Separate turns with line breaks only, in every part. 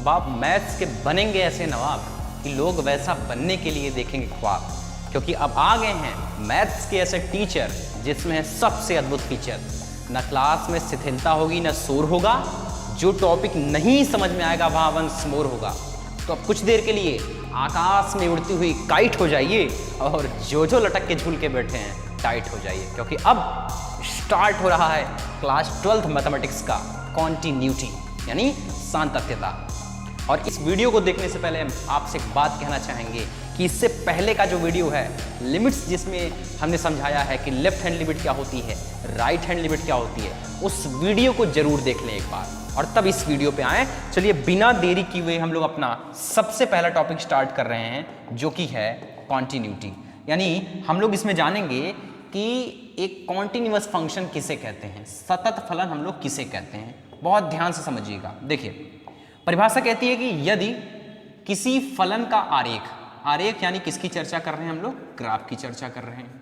अब आप मैथ्स के बनेंगे ऐसे नवाब कि लोग वैसा बनने के लिए देखेंगे ख्वाब, क्योंकि अब आ गए हैं मैथ्स के ऐसे टीचर जिसमें है सबसे अद्भुत फीचर। न क्लास में शिथिलता होगी न शोर होगा, जो टॉपिक नहीं समझ में आएगा वहाँ वंश मोर होगा। तो अब कुछ देर के लिए आकाश में उड़ती हुई काइट हो जाइए और जो लटक के झूल के बैठे हैं टाइट हो जाइए, क्योंकि अब स्टार्ट हो रहा है क्लास 12th मैथमेटिक्स का कॉन्टिन्यूटी यानी सातत्यता। और इस वीडियो को देखने से पहले हम आपसे एक बात कहना चाहेंगे कि इससे पहले का जो वीडियो है लिमिट्स, जिसमें हमने समझाया है कि लेफ्ट हैंड लिमिट क्या होती है, राइट हैंड लिमिट क्या होती है, उस वीडियो को जरूर देख लें एक बार और तब इस वीडियो पे आएँ। चलिए बिना देरी किए हुए हम लोग अपना सबसे पहला टॉपिक स्टार्ट कर रहे हैं, जो कि है कॉन्टिन्यूटी। यानी हम लोग इसमें जानेंगे कि एक कॉन्टिन्यूअस फंक्शन किसे कहते हैं, सतत फलन हम लोग किसे कहते हैं। बहुत ध्यान से समझिएगा। देखिए परिभाषा कहती है कि यदि किसी फलन का आरेख यानी किसकी चर्चा कर रहे हैं हम लोग, ग्राफ की चर्चा कर रहे हैं।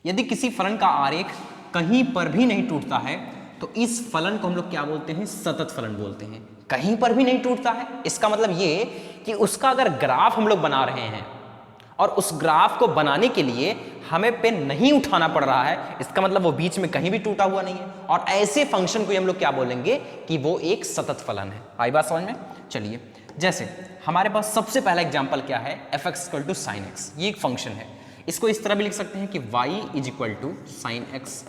यदि किसी फलन का आरेख कहीं पर भी नहीं टूटता है तो इस फलन को हम लोग क्या बोलते हैं, सतत फलन बोलते हैं। कहीं पर भी नहीं टूटता है, इसका मतलब ये कि उसका अगर ग्राफ हम लोग बना रहे हैं और उस ग्राफ को बनाने के लिए हमें पेन नहीं उठाना पड़ रहा है, इसका मतलब वो बीच में कहीं भी टूटा हुआ नहीं है। और ऐसे फंक्शन को हम लोग क्या बोलेंगे कि वो एक सतत फलन है। आई बात समझ में? चलिए जैसे हमारे पास सबसे पहला एग्जांपल क्या है, fx = sin x। ये एक फंक्शन है, इसको इस तरह भी लिख सकते हैं कि y = sin x,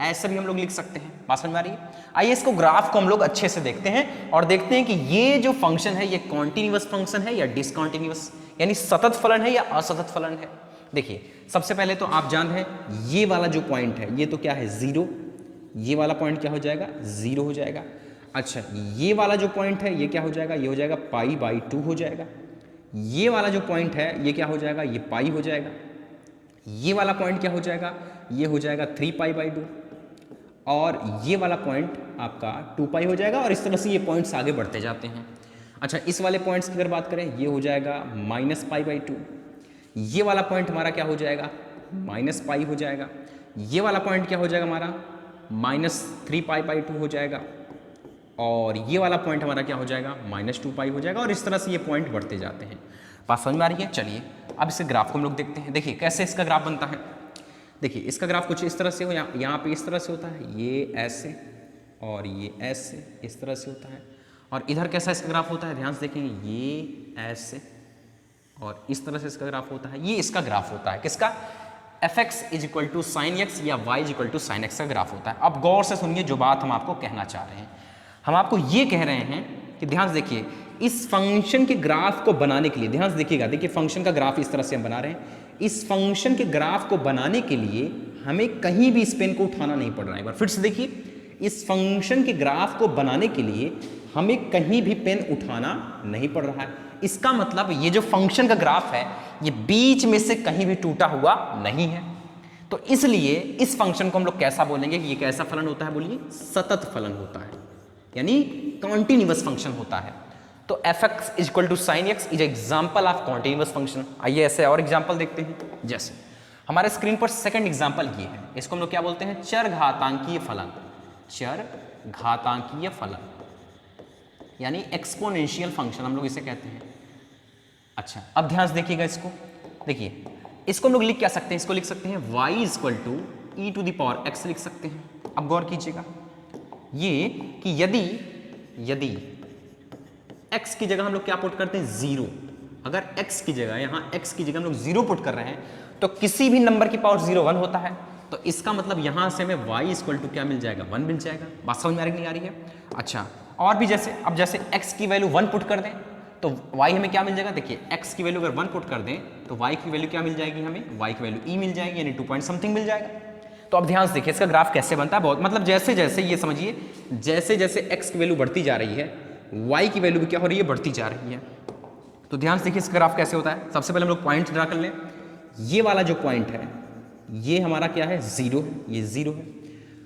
ऐसा भी हम लोग लिख सकते हैं। बात समझ में आ रही है? आइए इसको ग्राफ को हम लोग अच्छे से देखते हैं और देखते हैं कि ये जो फंक्शन है ये कॉन्टिन्यूअस फंक्शन है या डिसकॉन्टिन्यूअस, यानी सतत फलन है या असतत फलन है। देखिए सबसे पहले तो आप जान रहे हैं ये वाला जो पॉइंट है ये तो क्या है, 0। ये वाला पॉइंट क्या हो जाएगा, 0 हो जाएगा। अच्छा ये वाला जो पॉइंट है ये क्या हो जाएगा, ये हो जाएगा π/2 हो जाएगा। ये वाला जो पॉइंट है ये क्या हो जाएगा, ये पाई हो जाएगा। ये वाला पॉइंट क्या हो जाएगा, ये हो जाएगा 3π/2 और ये वाला पॉइंट आपका 2π हो जाएगा। और इस तरह से ये पॉइंट्स आगे बढ़ते जाते हैं। अच्छा इस वाले पॉइंट्स की अगर बात करें ये हो जाएगा -π/2। ये वाला पॉइंट हमारा क्या हो जाएगा, -π हो जाएगा। ये वाला पॉइंट क्या हो जाएगा हमारा, -3π/2 हो जाएगा। और ये वाला पॉइंट हमारा क्या हो जाएगा, -2π हो जाएगा। और इस तरह से ये पॉइंट बढ़ते जाते हैं। बात समझ में आ रही है? चलिए अब इस ग्राफ को हम लोग देखते हैं। देखिए कैसे इसका ग्राफ बनता है। देखिए इसका ग्राफ कुछ इस तरह से हो, यहाँ पे इस तरह से होता है, ये ऐसे और ये ऐसे इस तरह से होता है। और इधर कैसा इसका ग्राफ होता है, ध्यान से देखेंगे, ये ऐसे और इस तरह से इसका ग्राफ होता है। ये इसका ग्राफ होता है किसका, fx = sin x या y = sin x का ग्राफ होता है। अब गौर से सुनिए जो बात हम आपको कहना चाह रहे हैं। हम आपको ये कह रहे हैं कि ध्यान से देखिए इस फंक्शन के ग्राफ को बनाने के लिए, ध्यान से देखिएगा, देखिए फंक्शन का ग्राफ इस तरह से हम बना रहे हैं। इस फंक्शन के ग्राफ को बनाने के लिए हमें कहीं भी इस पेन को उठाना नहीं पड़ रहा है। एक बार फिर से देखिए, इस फंक्शन के ग्राफ को बनाने के लिए हमें कहीं भी पेन उठाना नहीं पड़ रहा है। इसका मतलब ये जो फंक्शन का ग्राफ है ये बीच में से कहीं भी टूटा हुआ नहीं है। तो इसलिए इस फंक्शन को हम लोग कैसा बोलेंगे कि ये कैसा फलन होता है, बोलिए, सतत फलन होता है, यानी कॉन्टिन्यूअस फंक्शन होता है। तो fx = sin x is example of continuous function. आइए ऐसे और एग्जाम्पल देखते हैं। जैसे हमारे स्क्रीन पर सेकंड एग्जाम्पल ये है, इसको हम लोग क्या बोलते हैं, चर घातांकीय फलन। चर घातांकीय फलन यानी एक्सपोनेंशियल फंक्शन हम लोग इसे कहते हैं। अच्छा अब ध्यान से देखिएगा इसको, देखिए इसको हम लोग लिख क्या सकते हैं, इसको लिख सकते हैं y = e⁻x लिख सकते हैं। अब गौर कीजिएगा ये कि यदि x की जगह हम लोग क्या पुट करते हैं, 0। अगर x की जगह, यहाँ x की जगह हम लोग 0 पुट कर रहे हैं तो किसी भी नंबर की पावर 0 1 होता है। तो इसका मतलब यहाँ से हमें y = क्या मिल जाएगा, 1 मिल जाएगा। बात समझ में नहीं आ रही है? अच्छा और भी जैसे, अब जैसे x की वैल्यू 1 पुट कर दें तो y हमें क्या मिल जाएगा, देखिए x की वैल्यू अगर 1 पुट कर दें तो y की वैल्यू क्या मिल जाएगी, हमें y की वैल्यू e मिल जाएगी, यानी 2 पॉइंट समथिंग मिल जाएगा। तो अब ध्यान से देखिए इसका ग्राफ कैसे बनता है, बहुत मतलब जैसे जैसे ये समझिए, जैसे जैसे x की वैल्यू बढ़ती जा रही है y की वैल्यू भी क्या हो रही है, बढ़ती जा रही है। तो ध्यान से देखिए इसका ग्राफ कैसे होता है। सबसे पहले हम लोग पॉइंट ड्रा कर लें। ये वाला जो पॉइंट है ये हमारा क्या है, 0 है, ये 0 है।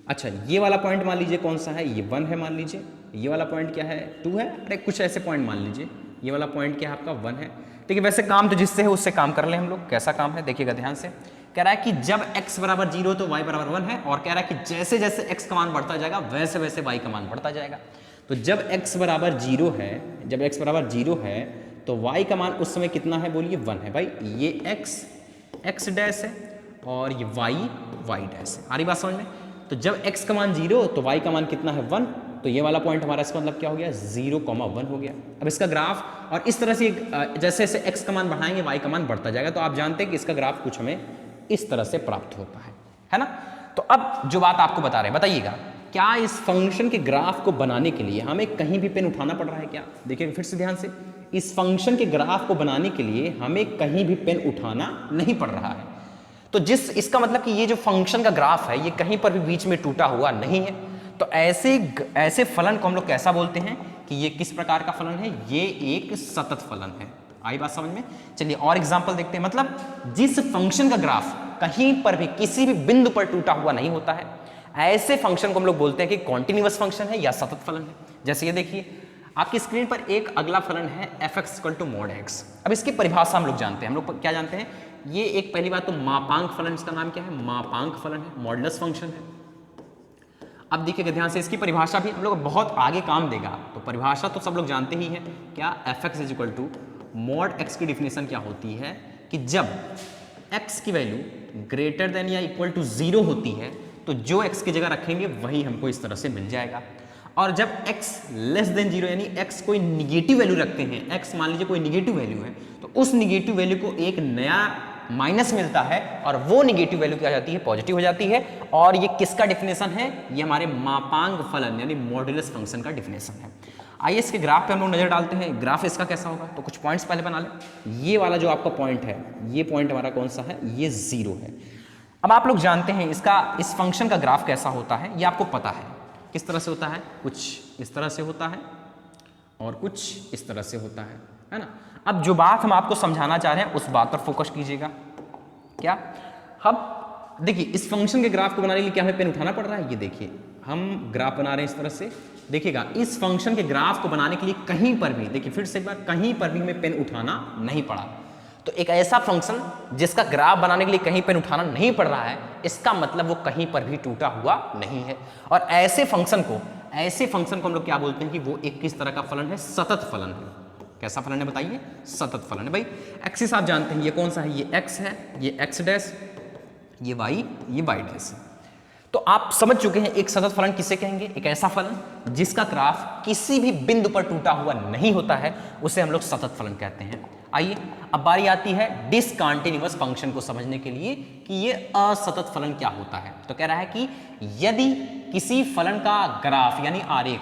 अच्छा ये वाला पॉइंट मान लीजिए कौन सा है, ये 1 है मान लीजिए। ये वाला पॉइंट क्या है, 2 है। अरे कुछ ऐसे पॉइंट मान लीजिए, ये वाला पॉइंट क्या है आपका, 1 है। ठीक है, वैसे काम तो जिससे है उससे काम कर लें हम लोग। कैसा काम है देखिएगा ध्यान से। कह रहा है कि जब x = 0 तो y = 1 है, और कह रहा है कि जैसे जैसे x का मान बढ़ता जाएगा वैसे वैसे y का मान बढ़ता जाएगा। तो जब x बराबर 0 है, जब x बराबर 0 है तो y का मान उस समय कितना है बोलिए 1 है। भाई ये x डैश है और ये y डैश है। आ रही बात समझ में? तो जब x का मान 0 तो y का मान कितना है 1, तो ये वाला पॉइंट हमारा इसका मतलब क्या हो गया 0,1 हो गया। अब इसका ग्राफ और इस तरह से जैसे जैसे x का मान बढ़ाएंगे y का मान बढ़ता जाएगा। तो आप जानते हैं कि इसका ग्राफ कुछ हमें इस तरह से प्राप्त होता है ना। तो अब जो बात आपको बता रहे हैं, बताइएगा क्या इस फंक्शन के ग्राफ को बनाने के लिए हमें कहीं भी पेन उठाना पड़ रहा है क्या? देखिए फिर से ध्यान से, इस फंक्शन के ग्राफ को बनाने के लिए हमें कहीं भी पेन उठाना नहीं पड़ रहा है। तो इसका मतलब कि ये जो फंक्शन का ग्राफ है ये कहीं पर भी बीच में टूटा हुआ नहीं है। तो ऐसे फलन को हम लोग कैसा बोलते हैं कि ये किस प्रकार का फलन है? ये एक सतत फलन है। आई बात समझ में? चलिए और एग्जांपल देखते हैं। मतलब जिस फंक्शन का ग्राफ कहीं पर भी किसी भी बिंदु पर टूटा हुआ नहीं होता है, ऐसे फंक्शन को हम लोग बोलते हैं कि कॉन्टिन्यूअस फंक्शन है या सतत फलन है। जैसे ये देखिए आपकी स्क्रीन पर एक अगला फलन है f(x) = mod x। अब इसकी परिभाषा हम लोग जानते हैं। हम लोग क्या जानते हैं? ये एक पहली बात तो मापांक फलन, इसका नाम क्या है? मापांक फलन है, मॉडुलस फंक्शन है। अब देखिएगा ध्यान से, इसकी परिभाषा भी हम लोग बहुत आगे काम देगा। तो परिभाषा तो सब लोग जानते ही हैं, क्या f(x) = mod x की डिफिनेशन क्या होती है कि जब x की वैल्यू ग्रेटर देन या इक्वल टू 0 होती है तो जो x की जगह रखेंगे वही हमको इस तरह से मिल जाएगा। और जब x लेस देन 0 यानी x कोई निगेटिव वैल्यू रखते हैं, x मान लीजिए कोई निगेटिव वैल्यू है, तो उस निगेटिव वैल्यू को एक नया माइनस मिलता है और वो निगेटिव वैल्यू क्या हो जाती है? पॉजिटिव हो जाती है। और ये किसका डिफिनेशन है? ये हमारे मापांक फलन यानी मॉडुलस फंक्शन का डिफिनेशन है। आइए इसके ग्राफ पे हम लोग नजर डालते हैं। ग्राफ इसका कैसा होगा? तो कुछ पॉइंट्स पहले बना लें। ये वाला जो आपका पॉइंट है, ये पॉइंट हमारा कौन सा है? ये 0 है। अब आप लोग जानते हैं इस फंक्शन का ग्राफ कैसा होता है, ये आपको पता है। किस तरह से होता है? कुछ इस तरह से होता है और कुछ इस तरह से होता है ना। अब जो बात हम आपको समझाना चाह रहे हैं उस बात पर फोकस कीजिएगा। क्या? अब देखिए इस फंक्शन के ग्राफ को बनाने के लिए क्या हमें पेन उठाना पड़ रहा है? ये देखिए हम ग्राफ बना रहे हैं इस तरह से। देखिएगा इस फंक्शन के ग्राफ को बनाने के लिए कहीं पर भी, देखिए फिर से एक बार, कहीं पर भी हमें पेन उठाना नहीं पड़ा। तो एक ऐसा फंक्शन जिसका ग्राफ बनाने के लिए कहीं पेन उठाना नहीं पड़ रहा है, इसका मतलब वो कहीं पर भी टूटा हुआ नहीं है। और ऐसे फंक्शन को हम लोग क्या बोलते हैं कि वो एक किस तरह का फलन है? सतत फलन है। कैसा फलन है बताइए? सतत फलन है। भाई एक्सिस आप जानते हैं, ये कौन सा है? ये x है, ये x डैश, ये y डैश है। तो आप समझ चुके हैं एक सतत फलन किसे कहेंगे? एक ऐसा फलन जिसका ग्राफ किसी भी बिंदु पर टूटा हुआ नहीं होता है, उसे हम लोग सतत फलन कहते हैं। आइए अब बारी आती है डिसकंटीन्यूअस फंक्शन को समझने के लिए कि ये असतत फलन क्या होता है। तो कह रहा है कि यदि किसी फलन का ग्राफ यानी आरेख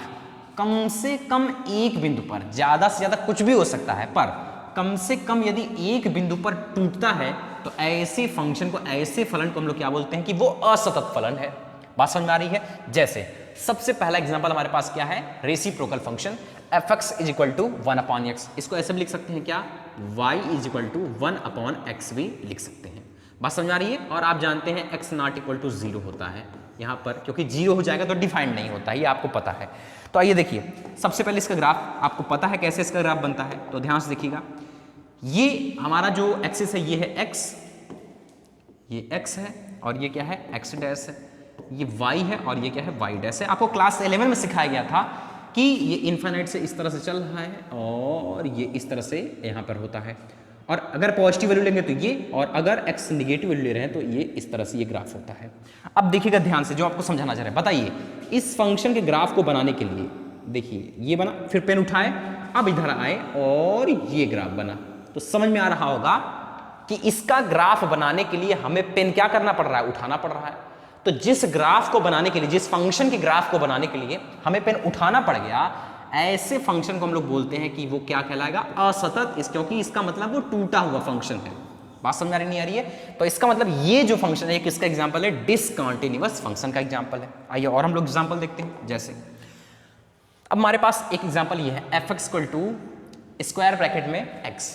कम से कम एक बिंदु पर, ज्यादा से ज्यादा कुछ भी हो सकता है, पर कम से कम यदि एक बिंदु पर टूटता है तो ऐसे फंक्शन को, ऐसे फलन को हम लोग क्या बोलते हैं कि वो असतत फलन है। बात समझ में आ रही है? जैसे सबसे पहला एग्जांपल हमारे पास क्या है? Reciprocal function f(x) = 1/x। इसको ऐसे भी लिख सकते हैं क्या? y = 1/x भी लिख सकते हैं। बात समझ में आ रही है? और आप जानते हैं x ≠ 0 होता है यहाँ पर, क्योंकि 0 हो जाएगा तो डिफाइंड नहीं होता, ये आपको पता है। तो आइए देखिए, सबसे पहले इसका ग्राफ आपको पता है कैसे इसका ग्राफ बनता है, तो ध्यान से देखिएगा। ये हमारा जो एक्सिस है ये है x, ये x है और ये क्या है? x डैश है। ये y है और ये क्या है? y डैश है। आपको क्लास 11 में सिखाया गया था कि ये इनफाइनाइट से इस तरह से चल रहा है और ये इस तरह से यहाँ पर होता है। और अगर पॉजिटिव वैल्यू लेंगे तो ये, और अगर x निगेटिव वैल्यू ले रहे हैं तो ये इस तरह से ये ग्राफ होता है। अब देखिएगा ध्यान से, जो आपको समझाना चाह रहे हैं। बताइए इस फंक्शन के ग्राफ को बनाने के लिए, देखिए ये बना, फिर पेन उठाए, अब इधर आए और ये ग्राफ बना। तो समझ में आ रहा होगा कि इसका ग्राफ बनाने के लिए हमें पेन क्या करना पड़ रहा है? उठाना पड़ रहा है। तो जिस ग्राफ को बनाने के लिए, जिस फंक्शन के ग्राफ को बनाने के लिए हमें पेन उठाना पड़ गया, ऐसे फंक्शन को हम लोग बोलते हैं कि वो क्या कहलाएगा? असतत। क्योंकि इसका मतलब वो टूटा हुआ फंक्शन है। बात समझ आ रही नहीं आ रही है? तो इसका मतलब ये जो फंक्शन है किसका एग्जांपल है? डिसकंटीन्यूअस फंक्शन का एग्जांपल है। आइए और हम लोग एग्जांपल देखते हैं। जैसे अब हमारे पास एक एग्जांपल ये है f(x) = स्क्वायर ब्रैकेट में x।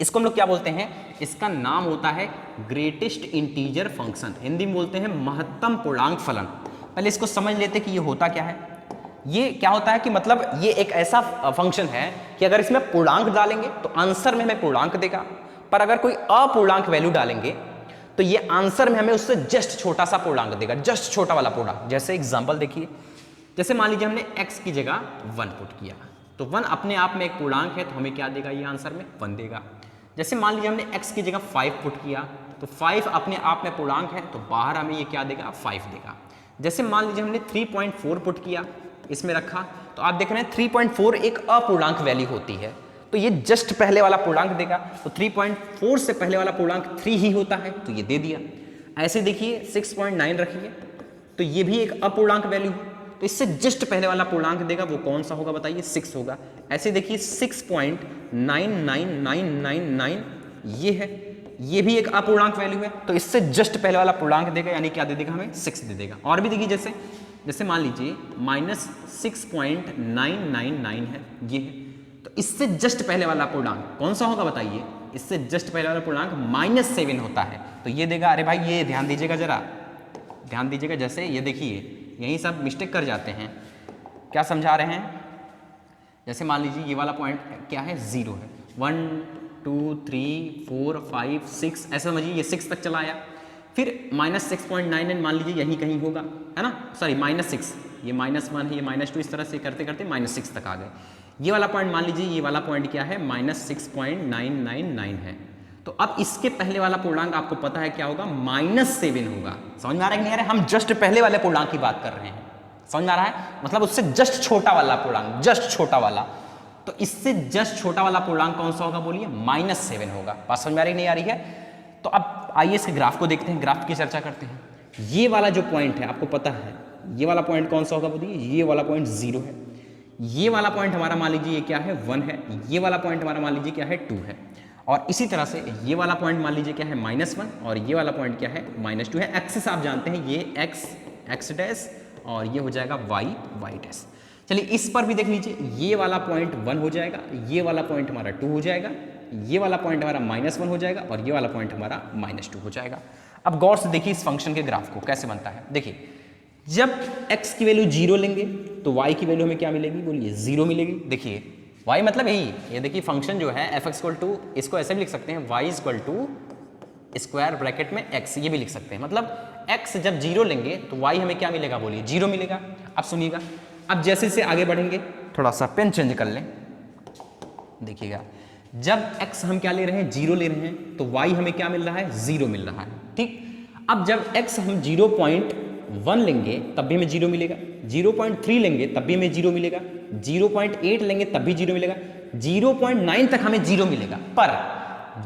इसको हम लोग क्या बोलते हैं? इसका नाम होता है ग्रेटेस्ट इंटीजर फंक्शन, हिंदी में बोलते हैं महत्तम पूर्णांक फलन। पहले इसको समझ लेते कि ये होता क्या है। ये क्या होता है कि मतलब ये एक ऐसा फंक्शन है कि अगर इसमें पूर्णांक डालेंगे तो आंसर में हमें पूर्णांक देगा, पर अगर कोई अपूर्णांक वैल्यू डालेंगे तो ये आंसर में हमें उससे जस्ट छोटा सा पूर्णांक देगा, जस्ट छोटा वाला पूर्णांक। जैसे एग्जांपल देखिए, जैसे मान लीजिए हमने x की जगह 1 पुट किया, तो 1 अपने आप में एक पूर्णांक है, तो हमें क्या देगा ये आंसर में 1 देगा। जैसे मान लीजिए हमने x की जगह 5 पुट किया, तो 5 अपने आप में पूर्णांक है, तो बाहर हमें ये क्या देगा 5 देगा। जैसे मान लीजिए हमने 3.4 पुट किया, इसमें रखा, तो आप देख रहे हैं 3.4 एक अपूर्णांक वैल्यू होती है, तो ये जस्ट पहले वाला पूर्णांक देगा, तो 3.4 से पहले वाला पूर्णांक 3 ही होता है, तो ये दे दिया। ऐसे देखिए 6.9 रखिए, तो ये भी एक अपूर्णांक वैल्यू है, तो इससे जस्ट पहले वाला पूर्णांक देगा, वो कौन सा होगा बताइए 6 होगा। ऐसे देखिए 6.99999 ये है, ये भी एक अपूर्णांक वैल्यू है, तो इससे जस्ट पहले वाला पूर्णांक देगा, यानी क्या दे देगा हमें 6 दे देगा। और भी देखिए जैसे मान लीजिए -6.999 है, ये है, तो इससे जस्ट पहले वाला पूर्णांक कौन सा होगा बताइए, इससे जस्ट पहले वाला पूर्णांक -7 होता है, तो ये देगा। अरे भाई ये ध्यान दीजिएगा, जरा ध्यान दीजिएगा, जैसे ये देखिए यही सब मिस्टेक कर जाते हैं। क्या समझा रहे हैं, जैसे मान लीजिए ये वाला पॉइंट क्या है 0 है, 1 2 3 4 5 6 ऐसा समझिए, ये 6 तक चला आया, फिर -6.99 मान लीजिए यहीं कहीं होगा, है ना, सॉरी -6, ये -1 है, ये -2, इस तरह से करते करते -6 तक आ गए। ये वाला पॉइंट मान लीजिए, ये वाला पॉइंट क्या है -6.999 है, तो अब इसके पहले वाला पूर्णांक आपको पता है क्या होगा -7 होगा। समझ में आ रहा है कि नहीं आ रहा है, हम जस्ट पहले वाले पूर्णांक की बात कर रहे हैं, समझ में आ रहा है, मतलब उससे जस्ट छोटा वाला पूर्णांक, जस्ट छोटा वाला, तो इससे जस्ट छोटा वाला पूर्णांक कौन सा होगा बोलिए -7 होगा। बात समझ में आ रही नहीं आ रही है, तो अब आइए इसके ग्राफ को देखते हैं, ग्राफ की चर्चा करते हैं। ये वाला जो पॉइंट है आपको पता है, ये वाला पॉइंट कौन सा होगा बोलिए, ये वाला पॉइंट 0 है, ये वाला पॉइंट हमारा मान लीजिए ये क्या है 1 है, ये वाला पॉइंट हमारा मान लीजिए क्या है 2 है, और इसी तरह से ये वाला पॉइंट मान लीजिए क्या है -1 और ये वाला पॉइंट क्या है -2 है। एक्सिस आप जानते हैं, ये x डैश और ये हो जाएगा y डैश। चलिए इस पर भी देख लीजिए, ये वाला पॉइंट 1 हो जाएगा, ये वाला पॉइंट हमारा 2 हो जाएगा, ये वाला पॉइंट हमारा -1 हो जाएगा और ये वाला पॉइंट हमारा -2 हो जाएगा। अब गौर से देखिए इस फंक्शन के ग्राफ को कैसे बनता है। देखिए जब x की वैल्यू 0 लेंगे तो y की वैल्यू हमें क्या मिलेगी बोलिए 0 मिलेगी। देखिए y मतलब यही, ये देखिए फंक्शन जो है f(x) इसको ऐसे भी लिख सकते हैं y स्क्वायर ब्रैकेट में x, ये भी लिख सकते हैं, मतलब x जब 0 लेंगे तो y हमें क्या मिलेगा बोलिए 0 मिलेगा। अब सुनिएगा, अब जैसे जैसे आगे बढ़ेंगे, थोड़ा सा पेन चेंज कर लें, देखिएगा जब x हम क्या ले रहे हैं 0 ले रहे हैं, तो y हमें क्या मिल रहा है 0 मिल रहा है, ठीक। अब जब x हम 0.1 लेंगे तब भी हमें 0 मिलेगा, 0.3 लेंगे तब भी हमें 0 मिलेगा, 0.8 लेंगे तब भी 0 मिलेगा, 0.9 तक हमें 0 मिलेगा। पर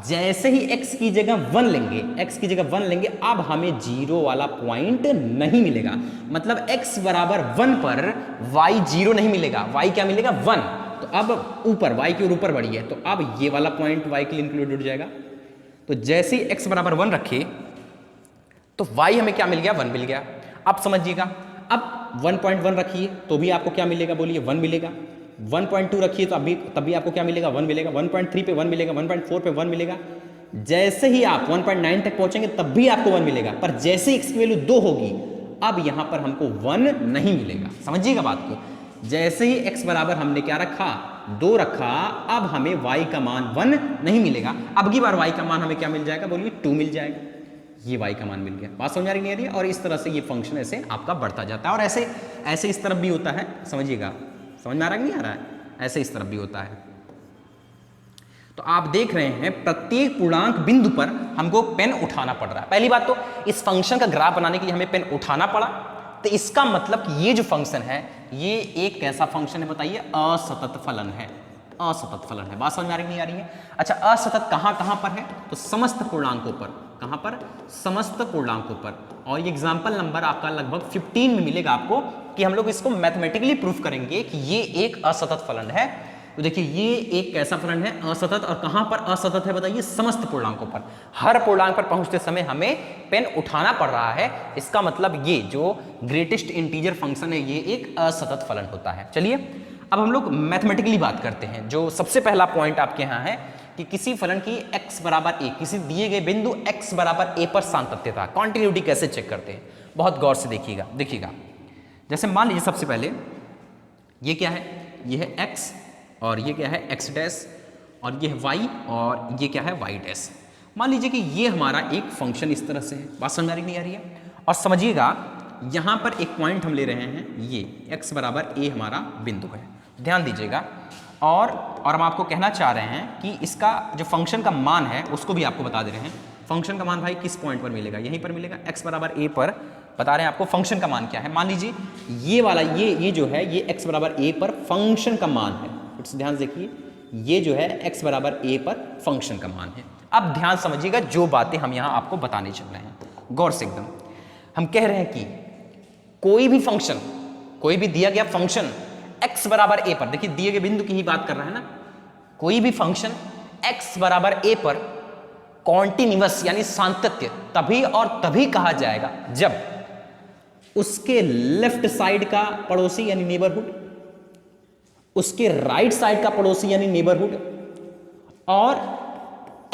जैसे ही x की जगह 1 लेंगे, x की जगह 1 लेंगे, अब हमें 0 वाला पॉइंट नहीं मिलेगा, मतलब x बराबर 1 पर y 0 नहीं मिलेगा, y क्या मिलेगा 1। तो अब ऊपर y की ओर ऊपर बढ़ी है, तो अब ये वाला पॉइंट y के लिए इंक्लूडेड हो जाएगा। तो जैसे ही x बराबर 1 रखे तो y हमें क्या मिल गया 1 मिल गया। अब समझिएगा, अब 1.1 रखिए तो भी आपको क्या मिलेगा बोलिए 1 मिलेगा, 1.2 रखिए तो तब भी आपको क्या मिलेगा 1 मिलेगा, 1.3 पे 1 मिलेगा, 1.4 पे 1 मिलेगा, जैसे ही आप 1.9 तक पहुंचेंगे तब भी आपको 1 मिलेगा। पर जैसे ही x की वैल्यू 2 होगी, अब यहां पर हमको 1 नहीं मिलेगा। समझिएगा बात को, जैसे ही x बराबर हमने क्या रखा 2 रखा, अब हमें y का मान 1 नहीं मिलेगा। अब की बार y का मान हमें क्या मिल जाएगा बोलिए 2 मिल जाएगा, ये y का मान मिल गया। बात समझ आ रही नहीं आ रही है, और इस तरह से ये फंक्शन ऐसे आपका बढ़ता जाता है, और ऐसे ऐसे इस तरफ भी होता है। समझिएगा, समझ में आ रहा है कि नहीं आ रहा है, ऐसे इस तरफ भी होता है। तो आप देख रहे हैं प्रत्येक पूर्णांक बिंदु पर हमको पेन उठाना पड़ रहा है। पहली बात तो इस फंक्शन का ग्राफ बनाने के लिए हमें पेन उठाना पड़ा, तो इसका मतलब कि ये जो फंक्शन है ये एक कैसा फंक्शन है बताइए, असतत फलन है, असतत फलन है। बात समझ में आ रही नहीं आ रही है। अच्छा, असतत कहाँ कहाँ पर है, तो समस्त पूर्णांकों पर। कहाँ पर, समस्त पूर्णांकों पर। और ये एग्जाम्पल नंबर आपका लगभग 15 में मिलेगा आपको, कि हम लोग इसको मैथमेटिकली प्रूफ करेंगे कि ये एक असतत फलन है। तो देखिए ये एक कैसा फलन है, असतत, और कहां पर असतत है बताइए, समस्त पूर्णांकों पर। हर पूर्णांक पर पहुंचते समय हमें पेन उठाना पड़ रहा है, इसका मतलब ये जो ग्रेटेस्ट इंटीजर फंक्शन है ये एक असतत फलन होता है। चलिए अब हम लोग मैथमेटिकली बात करते हैं। जो सबसे पहला पॉइंट आपके यहाँ है कि किसी फलन की x बराबर a, किसी दिए गए बिंदु x बराबर a पर सातत्यता, कॉन्टिन्यूटी कैसे चेक करते हैं, बहुत गौर से देखिएगा। जैसे मान लीजिए सबसे पहले ये क्या है, ये है x और ये क्या है x डैश, और ये है y और ये क्या है y डैश। मान लीजिए कि ये हमारा एक फंक्शन इस तरह से है। बात समझ आ रही नहीं आ रही है। और समझिएगा यहाँ पर एक पॉइंट हम ले रहे हैं, ये x बराबर a हमारा बिंदु है, ध्यान दीजिएगा। और हम आपको कहना चाह रहे हैं कि इसका जो फंक्शन का मान है उसको भी आपको बता दे रहे हैं। फंक्शन का मान भाई किस पॉइंट पर मिलेगा, यहीं पर मिलेगा, x बराबर a पर बता रहे हैं आपको फंक्शन का मान क्या है। मान लीजिए ये वाला ये जो है ये x बराबर a पर फंक्शन का मान है, फिर ध्यान से देखिए ये जो है x बराबर a पर फंक्शन का मान है। अब ध्यान समझिएगा जो बातें हम यहाँ आपको बताने चल रहे हैं, गौर से एकदम। हम कह रहे हैं कि कोई भी फंक्शन, कोई भी दिया गया फंक्शन x बराबर a पर, देखिए दिए गए बिंदु की ही बात कर रहा है ना, कोई भी फंक्शन x बराबर a पर कॉन्टिन्यूअस यानी सातत्य तभी और तभी कहा जाएगा जब उसके लेफ्ट साइड का पड़ोसी यानी नेबरहुड, उसके राइट साइड का पड़ोसी यानी नेबरहुड, और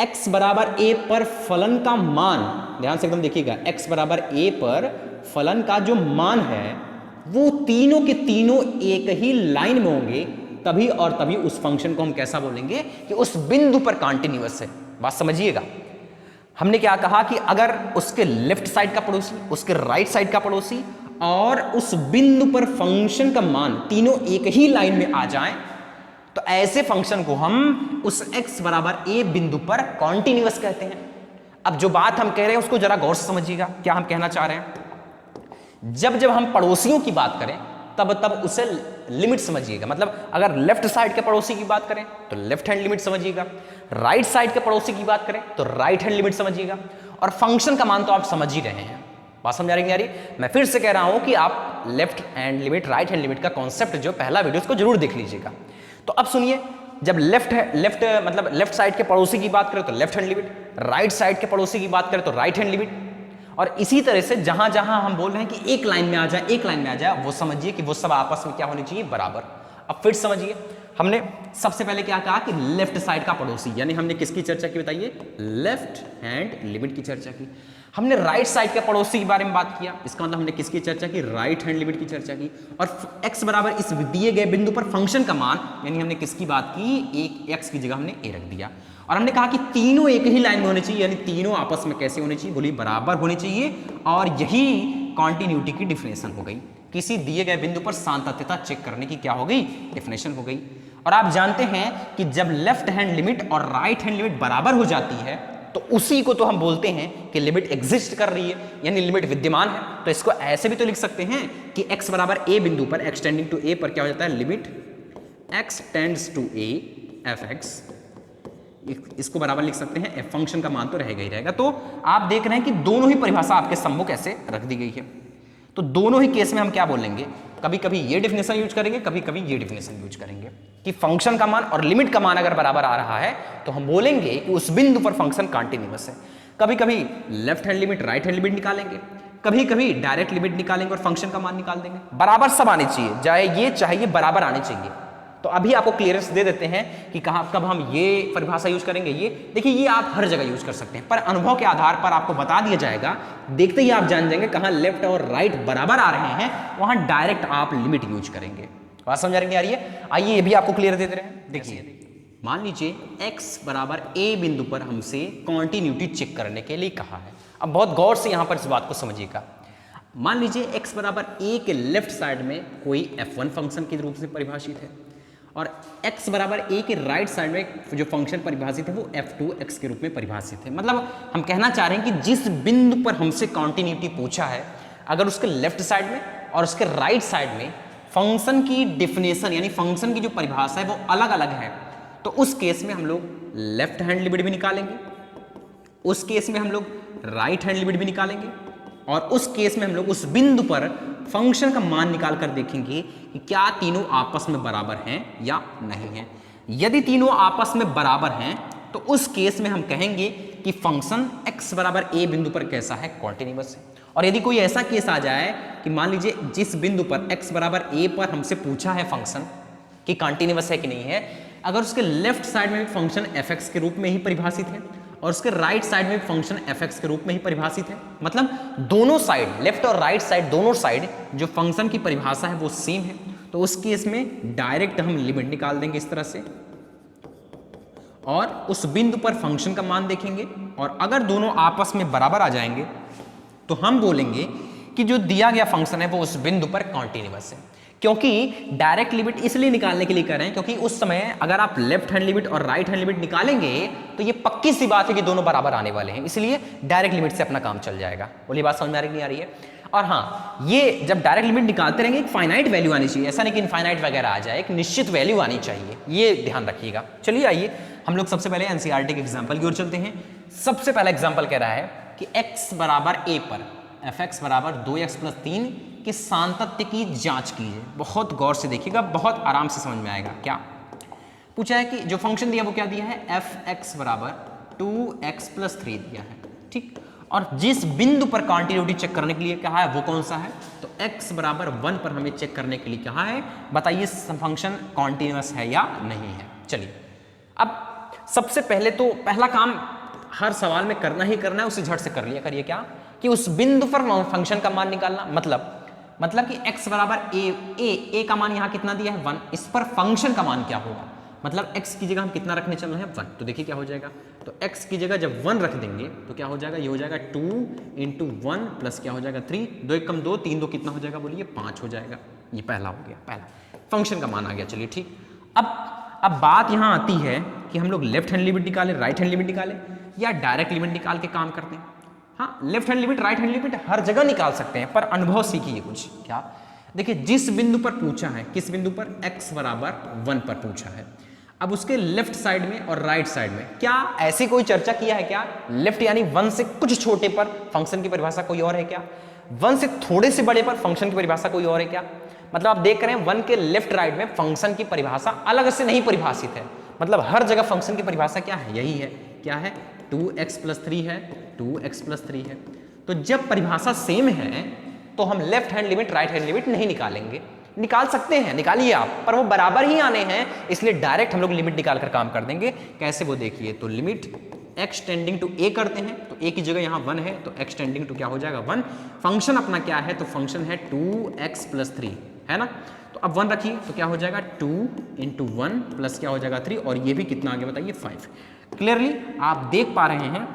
x बराबर a पर फलन का मान, ध्यान से एकदम देखिएगा, x बराबर a पर फलन का जो मान है वो तीनों के तीनों एक ही लाइन में होंगे, तभी और तभी उस फंक्शन को हम कैसा बोलेंगे कि उस बिंदु पर कॉन्टिन्यूअस है। बात समझिएगा, हमने क्या कहा कि अगर उसके लेफ्ट साइड का पड़ोसी, उसके राइट साइड का पड़ोसी और उस बिंदु पर फंक्शन का मान तीनों एक ही लाइन में आ जाएं, तो ऐसे फंक्शन को हम उस x बराबर a बिंदु पर कॉन्टिन्यूअस कहते हैं। अब जो बात हम कह रहे हैं उसको जरा गौर से समझिएगा, क्या हम कहना चाह रहे हैं। जब हम पड़ोसियों की बात करें तब उसे लिमिट समझिएगा, मतलब अगर लेफ्ट साइड के पड़ोसी की बात करें तो लेफ्ट हैंड लिमिट समझिएगा, राइट साइड के पड़ोसी की बात करें तो राइट हैंड लिमिट समझिएगा, और फंक्शन का मान तो आप समझ ही रहे हैं। बात समझ आ रही नहीं आ रही? मैं फिर से कह रहा हूं कि आप left hand limit, right hand limit का कॉन्सेप्ट जो पहला वीडियो उसको जरूर देख लीजिएगा। तो अब सुनिए, जब लेफ्ट साइड के पड़ोसी की बात करें तो left hand limit, right side के पड़ोसी की बात करें तो राइट हैंड लिमिट, और इसी तरह से जहां जहां हम बोल रहे हैं कि एक लाइन में आ जाए, एक लाइन में आ जाए, वो समझिए कि वो सब आपस में क्या होनी चाहिए, बराबर। अब फिर समझिए, हमने सबसे पहले क्या कहा कि लेफ्ट साइड का पड़ोसी, यानी हमने किसकी चर्चा की बताइए, लेफ्ट हैंड लिमिट की चर्चा की। हमने राइट साइड के पड़ोसी के बारे में बात किया, इसका मतलब हमने किसकी चर्चा की, राइट हैंड लिमिट की चर्चा की। और x बराबर इस दिए गए बिंदु पर फंक्शन का मान, यानी हमने किसकी बात की, एक x की जगह हमने a रख दिया। और हमने कहा कि तीनों एक ही लाइन में होने चाहिए, यानी तीनों आपस में कैसे होने चाहिए, बोलिए बराबर होने चाहिए, और यही कॉन्टिन्यूटी की डिफिनेशन हो गई। किसी दिए गए बिंदु पर सातत्यता चेक करने की क्या हो गई, डेफिनेशन हो गई। और आप जानते हैं कि जब लेफ्ट हैंड लिमिट और राइट हैंड लिमिट बराबर हो जाती है तो उसी को तो हम बोलते हैं कि लिमिट एग्जिस्ट कर रही है, यानी लिमिट विद्यमान है। तो इसको ऐसे भी तो लिख सकते हैं कि x बराबर a बिंदु पर, x टेंडिंग टू a पर क्या हो जाता है, limit x tends to a f(x), इसको बराबर लिख सकते हैं, f फंक्शन का मान तो रहेगा ही रहेगा। तो आप देख रहे हैं कि दोनों ही परिभाषा आपके सम्मुख ऐसे रख दी गई है। तो दोनों ही केस में हम क्या बोलेंगे, कभी कभी ये डिफिनेशन यूज करेंगे, कभी कभी ये डिफिनेशन यूज करेंगे कि फंक्शन का मान और लिमिट का मान अगर बराबर आ रहा है तो हम बोलेंगे कि उस बिंदु पर फंक्शन कॉन्टिन्यूअस है। कभी कभी left hand limit, right hand limit निकालेंगे, कभी कभी डायरेक्ट लिमिट निकालेंगे और फंक्शन का मान निकाल देंगे। बराबर सब आने चाहिए, चाहे ये बराबर आने चाहिए। तो अभी आपको क्लियरेंस दे देते हैं कि कहाँ कब हम ये परिभाषा यूज करेंगे। ये देखिए, ये आप हर जगह यूज कर सकते हैं, पर अनुभव के आधार पर आपको बता दिया जाएगा, देखते ही आप जान जाएंगे कहाँ लेफ्ट और राइट बराबर आ रहे हैं, वहां डायरेक्ट आप लिमिट यूज करेंगे। बात समझ आ रही है? आइए ये भी आपको क्लियर दे रहे हैं। देखिए, मान लीजिए x बराबर a बिंदु पर हमसे कॉन्टिन्यूटी चेक करने के लिए कहा है। अब बहुत गौर से यहां पर इस बात को समझिएगा। मान लीजिए x बराबर a के लेफ्ट साइड में कोई f1 फंक्शन के रूप से परिभाषित है, और x बराबर a के राइट साइड में जो फंक्शन परिभाषित है वो f2x के रूप में परिभाषित है। मतलब हम कहना चाह रहे हैं कि जिस बिंदु पर हमसे कॉन्टिन्यूटी पूछा है, अगर उसके लेफ्ट साइड में और उसके राइट साइड में फंक्शन की डिफिनेशन यानी फंक्शन की जो परिभाषा है वो अलग अलग है, तो उस केस में हम लोग लेफ्ट हैंड लिमिट भी निकालेंगे, उस केस में हम लोग राइट हैंड लिमिट भी निकालेंगे, और उस केस में हम लोग उस बिंदु पर फंक्शन का मान निकाल कर देखेंगे कि क्या तीनों आपस में बराबर हैं या नहीं हैं। यदि तीनों आपस में बराबर हैं तो उस केस में हम कहेंगे कि फंक्शन x बराबर a बिंदु पर कैसा है, कॉन्टिन्यूअस है। और यदि कोई ऐसा केस आ जाए कि मान लीजिए जिस बिंदु पर x बराबर a पर हमसे पूछा है फंक्शन कि कॉन्टिन्यूअस है कि नहीं है, अगर उसके लेफ्ट साइड में फंक्शन f(x) के रूप में ही परिभाषित है और उसके राइट साइड में फंक्शन f(x) के रूप में ही परिभाषित है, मतलब दोनों साइड, लेफ्ट और राइट साइड, दोनों साइड जो फंक्शन की परिभाषा है वो सेम है, तो उस केस में डायरेक्ट हम लिमिट निकाल देंगे इस तरह से, और उस बिंदु पर फंक्शन का मान देखेंगे, और अगर दोनों आपस में बराबर आ जाएंगे तो हम बोलेंगे कि जो दिया गया फंक्शन है वो उस बिंदु पर कॉन्टिन्यूअस है। क्योंकि डायरेक्ट लिमिट इसलिए निकालने के लिए कर रहे हैं क्योंकि उस समय अगर आप लेफ्ट हैंड लिमिट और राइट हैंड लिमिट निकालेंगे तो ये पक्की सी बात है कि दोनों बराबर आने वाले हैं, इसलिए डायरेक्ट लिमिट से अपना काम चल जाएगा। बोलिए बात समझ में आ रही नहीं आ रही है? और हाँ, ये जब डायरेक्ट लिमिट निकालते रहेंगे एक फाइनाइट वैल्यू आनी चाहिए, ऐसा नहीं कि इनफाइनाइट वगैरह आ जाए, एक निश्चित वैल्यू आनी चाहिए, ये ध्यान रखिएगा। चलिए आइए हम लोग सबसे पहले एनसीईआरटी के एग्जाम्पल की ओर चलते हैं। सबसे पहला एग्जाम्पल कह रहा है कि x बराबर a पर f(x) बराबर 2x + 3 के सातत्य की जांच कीजिए। बहुत गौर से देखिएगा, बहुत आराम से समझ में आएगा। क्या पूछा है कि जो फंक्शन दिया वो क्या दिया है, f(x) बराबर 2x + 3 दिया है, ठीक। और जिस बिंदु पर कॉन्टिन्यूटी चेक करने के लिए कहा है वो कौन सा है, तो x बराबर 1 पर हमें चेक करने के लिए कहा है। बताइए फंक्शन कॉन्टिन्यूअस है या नहीं है। चलिए अब सबसे पहले तो पहला काम हर सवाल में करना ही करना है, उसे झट से कर लिया करिए। क्या कि उस बिंदु पर फंक्शन का मान निकालना, मतलब कि x बराबर a का मान यहाँ कितना दिया है 1, इस पर फंक्शन का मान क्या होगा, मतलब x की जगह हम कितना रखने चल रहे हैं 1। तो देखिए क्या हो जाएगा, तो x की जगह जब 1 रख देंगे तो क्या हो जाएगा, ये हो जाएगा 2 × 1 प्लस क्या हो जाएगा 3, 2 1 कम 2, 3 2 कितना हो जाएगा, बोलिए 5 हो जाएगा। ये पहला हो गया, पहला फंक्शन का मान आ गया। चलिए ठीक, अब बात यहाँ आती है कि हम लोग लेफ्ट हैंड लिमिट निकालें, राइट हैंड लिमिट निकालें या डायरेक्ट लिमिट निकाल के काम करते हैं। हाँ, left hand limit right hand limit हर जगह निकाल सकते हैं, पर अनुभव सीखिए कुछ। क्या देखिए, जिस बिंदु पर पूछा है, किस बिंदु पर, x बराबर 1 पर पूछा है, अब उसके लेफ्ट साइड में और राइट साइड में क्या ऐसी कोई चर्चा किया है क्या, लेफ्ट यानी 1 से कुछ छोटे पर फंक्शन की परिभाषा कोई और है क्या, 1 से थोड़े से बड़े पर फंक्शन की परिभाषा कोई और है क्या। मतलब आप देख रहे हैं 1 के लेफ्ट राइट में फंक्शन की परिभाषा अलग से नहीं परिभाषित है, मतलब हर जगह फंक्शन की परिभाषा क्या है, यही है, क्या है, 2x + 3 है, 2x + 3 है। तो जब परिभाषा सेम है तो हम left hand limit right hand limit नहीं निकालेंगे, निकाल सकते हैं, निकालिए आप, पर वो बराबर ही आने हैं, इसलिए डायरेक्ट हम लोग लिमिट निकाल कर काम कर देंगे। कैसे वो देखिए, तो limit x tending to a करते हैं, तो a की जगह यहाँ 1 है तो x टेंडिंग टू क्या हो जाएगा 1। फंक्शन अपना क्या है, तो फंक्शन है 2x + 3 है ना, तो अब 1 रखिए तो क्या हो जाएगा 2 × 1 प्लस क्या हो जाएगा 3, और ये भी कितना आ गया बताइए 5। क्लियरली आप देख पा रहे हैं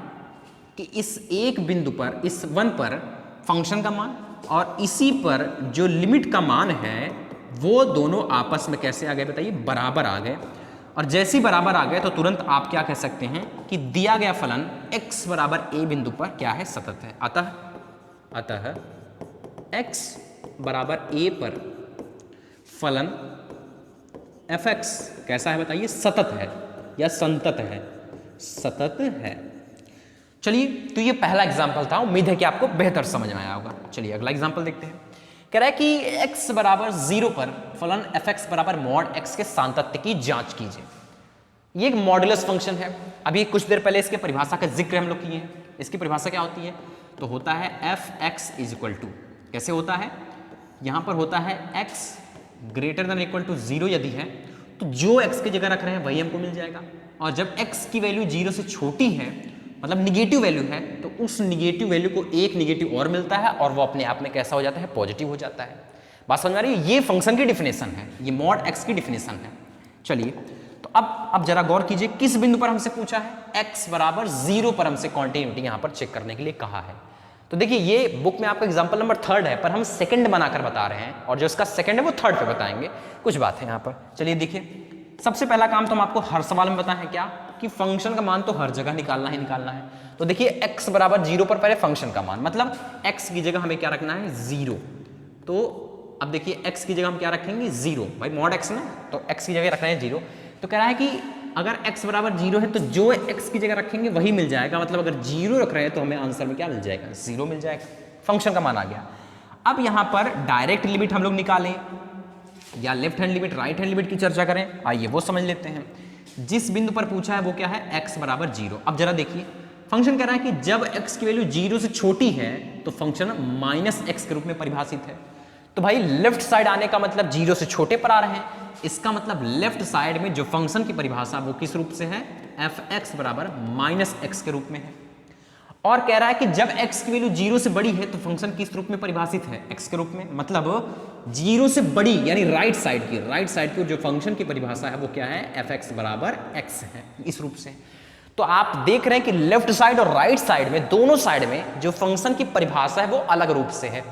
कि इस एक बिंदु पर, इस 1 पर फंक्शन का मान और इसी पर जो लिमिट का मान है वो दोनों आपस में कैसे आ गए बताइए, बराबर आ गए। और जैसे ही बराबर आ गए तो तुरंत आप क्या कह सकते हैं कि दिया गया फलन x बराबर a बिंदु पर क्या है, सतत है। अतः x बराबर a पर फलन f(x) कैसा है बताइए, सतत है या संतत है, सतत है। चलिए, तो ये पहला एग्जाम्पल था, उम्मीद है कि आपको बेहतर समझ में आया होगा। चलिए अगला एग्जाम्पल देखते हैं। कह रहा है कि x बराबर 0 पर फलन f(x) बराबर mod x के सातत्य की जांच कीजिए। ये एक मॉडुलस फंक्शन है, अभी कुछ देर पहले इसके परिभाषा का जिक्र हम लोग किए हैं। इसकी परिभाषा क्या होती है, तो होता है f(x) = कैसे होता है, यहाँ पर होता है x > 0 यदि है तो जो x की जगह रख रहे हैं वही हमको मिल जाएगा, और जब x की वैल्यू 0 से छोटी है, मतलब निगेटिव वैल्यू है, तो उस निगेटिव वैल्यू को एक निगेटिव और मिलता है और वो अपने आप में कैसा हो जाता है, पॉजिटिव हो जाता है। बात समझ में आ रही है, ये फंक्शन की डिफिनेशन है, ये mod x की डिफिनेशन है। चलिए तो अब जरा गौर कीजिए, किस बिंदु पर हमसे पूछा है, x बराबर 0 पर हमसे कॉन्टिन्यूटी यहाँ पर चेक करने के लिए कहा है। तो देखिए ये बुक में आपका एग्जाम्पल नंबर 3 है, पर हम सेकंड बनाकर बता रहे हैं, और जो इसका सेकंड है वो 3rd पे बताएंगे, कुछ बात है यहाँ पर। चलिए देखिए, सबसे पहला काम तो हम आपको हर सवाल में बताएं क्या, कि फंक्शन का मान तो हर जगह निकालना ही निकालना है। तो देखिए x बराबर 0 पर पहले फंक्शन का मान, मतलब x की जगह हमें क्या रखना है 0। तो अब देखिए x की जगह हम क्या रखेंगे 0, भाई mod x ना, तो x की जगह रखना है 0। तो कह रहा है कि अगर x बराबर 0 है तो जो x की जगह रखेंगे वही मिल जाएगा, मतलब अगर 0 रख रहे हैं तो हमें आंसर में क्या मिल जाएगा, 0 मिल जाएगा, फंक्शन का मान आ गया। अब यहाँ पर डायरेक्ट लिमिट हम लोग निकालें या left hand limit right hand limit की चर्चा करें, आइए वो समझ लेते हैं। जिस बिंदु पर पूछा है वो क्या है, x बराबर 0। अब जरा देखिए, फंक्शन कह रहा है कि जब x की वैल्यू 0 से छोटी है तो फंक्शन -x के रूप में परिभाषित है। तो भाई लेफ्ट साइड आने का मतलब 0 से छोटे पर आ रहे हैं, इसका मतलब लेफ्ट साइड में जो फंक्शन की परिभाषा वो किस रूप से है, f(x) बराबर -x के रूप में है। और कह रहा है कि जब x की वैल्यू 0 से बड़ी है तो फंक्शन किस रूप में परिभाषित है, x के रूप में, मतलब 0 से बड़ी यानी राइट साइड की जो फंक्शन की परिभाषा है वो क्या है, f(x) बराबर x है, इस रूप से। तो आप देख रहे हैं कि लेफ्ट साइड और राइट साइड में, दोनों साइड में जो फंक्शन की परिभाषा है वो अलग रूप से है।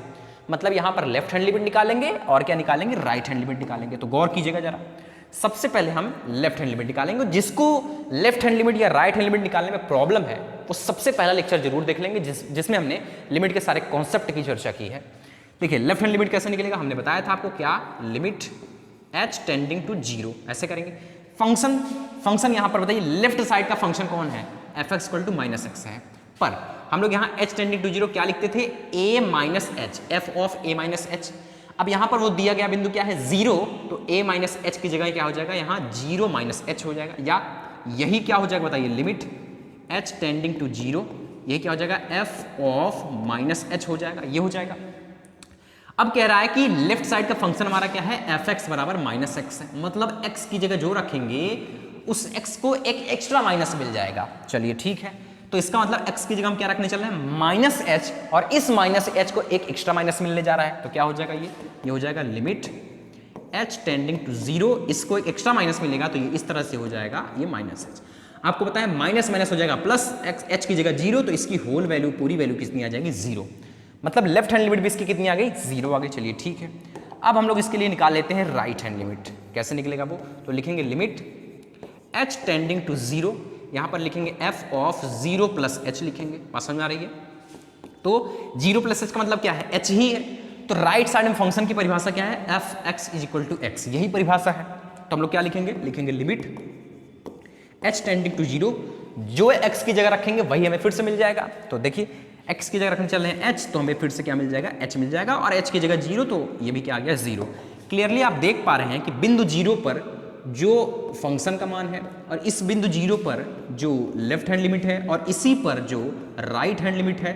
मतलब यहाँ पर लेफ्ट हैंड लिमिट निकालेंगे और क्या निकालेंगे, राइट हैंड लिमिट निकालेंगे। तो गौर कीजिएगा जरा, सबसे पहले हम लेफ्ट हैंड लिमिट निकालेंगे। जिसको लेफ्ट हैंड लिमिट या राइट हैंड लिमिट निकालने में प्रॉब्लम है वो सबसे पहला लेक्चर जरूर देख लेंगे जिसमें हमने लिमिट के सारे कॉन्सेप्ट की चर्चा की है। देखिए लेफ्ट हैंड लिमिट कैसे निकलेगा, हमने बताया था आपको क्या, लिमिट h टेंडिंग टू 0, ऐसे करेंगे। फंक्शन यहाँ पर बताइए लेफ्ट साइड का फंक्शन कौन है, f(x) = -x है, पर हम लोग यहाँ h टेंडिंग टू 0 क्या लिखते थे, a minus H, f of a minus H. अब यहाँ पर वो दिया गया बिंदु क्या है 0, तो a माइनस एच की जगह क्या हो जाएगा, यहाँ 0 माइनस एच हो जाएगा, या यही क्या हो जाएगा बताइए, लिमिट h टेंडिंग टू 0, यही क्या हो जाएगा, f ऑफ माइनस एच हो जाएगा, ये हो जाएगा। अब कह रहा है कि लेफ्ट साइड का फंक्शन हमारा क्या है, fx बराबर -x है, मतलब x की जगह जो रखेंगे उस x को एक एक्स्ट्रा माइनस मिल जाएगा। चलिए ठीक है, तो इसका मतलब x की जगह हम क्या रखने चल रहे हैं, -h, और इस -h को एक एक्स्ट्रा माइनस मिलने जा रहा है, तो क्या हो जाएगा, ये हो जाएगा लिमिट h टेंडिंग टू 0, इसको एक एक्स्ट्रा माइनस मिलेगा तो ये इस तरह से हो जाएगा, ये -h। आपको पता है माइनस माइनस हो जाएगा प्लस, h की जगह 0, तो इसकी होल वैल्यू, पूरी वैल्यू कितनी आ जाएगी, 0, मतलब लेफ्ट हैंड लिमिट भी इसकी कितनी आ गई, 0 आ गई। चलिए ठीक है, अब हम लोग इसके लिए निकाल लेते हैं राइट हैंड लिमिट। कैसे निकलेगा वो, तो लिखेंगे लिमिट h टेंडिंग टू 0, यहाँ पर लिखेंगे f ऑफ 0 प्लस h लिखेंगे, बात समझ में आ रही है। तो 0 प्लस h का मतलब क्या है, h ही है, तो राइट साइड में फंक्शन की परिभाषा क्या है, f(x) = x, यही परिभाषा है। तो हम लोग क्या लिखेंगे लिमिट h टेंडिंग टू 0, जो x की जगह रखेंगे वही हमें फिर से मिल जाएगा। तो देखिए x की जगह रखने चल रहे हैं h, तो हमें फिर से क्या मिल जाएगा, h मिल जाएगा, और h की जगह 0, तो ये भी क्या आ गया, 0। क्लियरली आप देख पा रहे हैं कि बिंदु 0 पर जो फंक्शन का मान है, और इस बिंदु 0 पर जो लेफ्ट हैंड लिमिट है, और इसी पर जो राइट हैंड लिमिट है,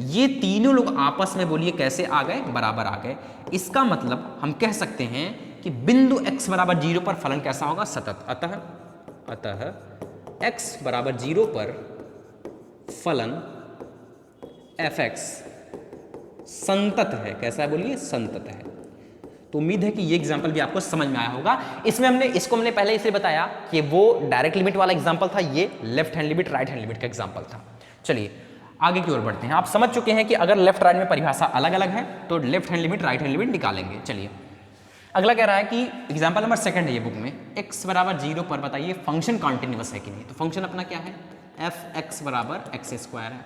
ये तीनों लोग आपस में बोलिए कैसे आ गए, बराबर आ गए। इसका मतलब हम कह सकते हैं कि बिंदु x बराबर 0 पर फलन कैसा होगा, सतत। अतः x बराबर 0 पर फलन f(x) संतत है। कैसा है बोलिए, संतत है। तो उम्मीद है कि ये एग्जांपल भी आपको समझ में आया होगा। इसमें हमने पहले इसलिए बताया कि वो डायरेक्ट लिमिट वाला एग्जांपल था, ये left hand limit right hand limit का एग्जांपल था। चलिए आगे की ओर बढ़ते हैं। आप समझ चुके हैं कि अगर लेफ्ट राइट में परिभाषा अलग अलग है तो left hand limit right hand limit निकालेंगे। चलिए अगला कह रहा है कि एग्जाम्पल नंबर 2 है ये बुक में, x बराबर 0 पर बताइए फंक्शन कॉन्टिन्यूअस है कि नहीं। तो फंक्शन अपना क्या है, f(x) बराबर x² है।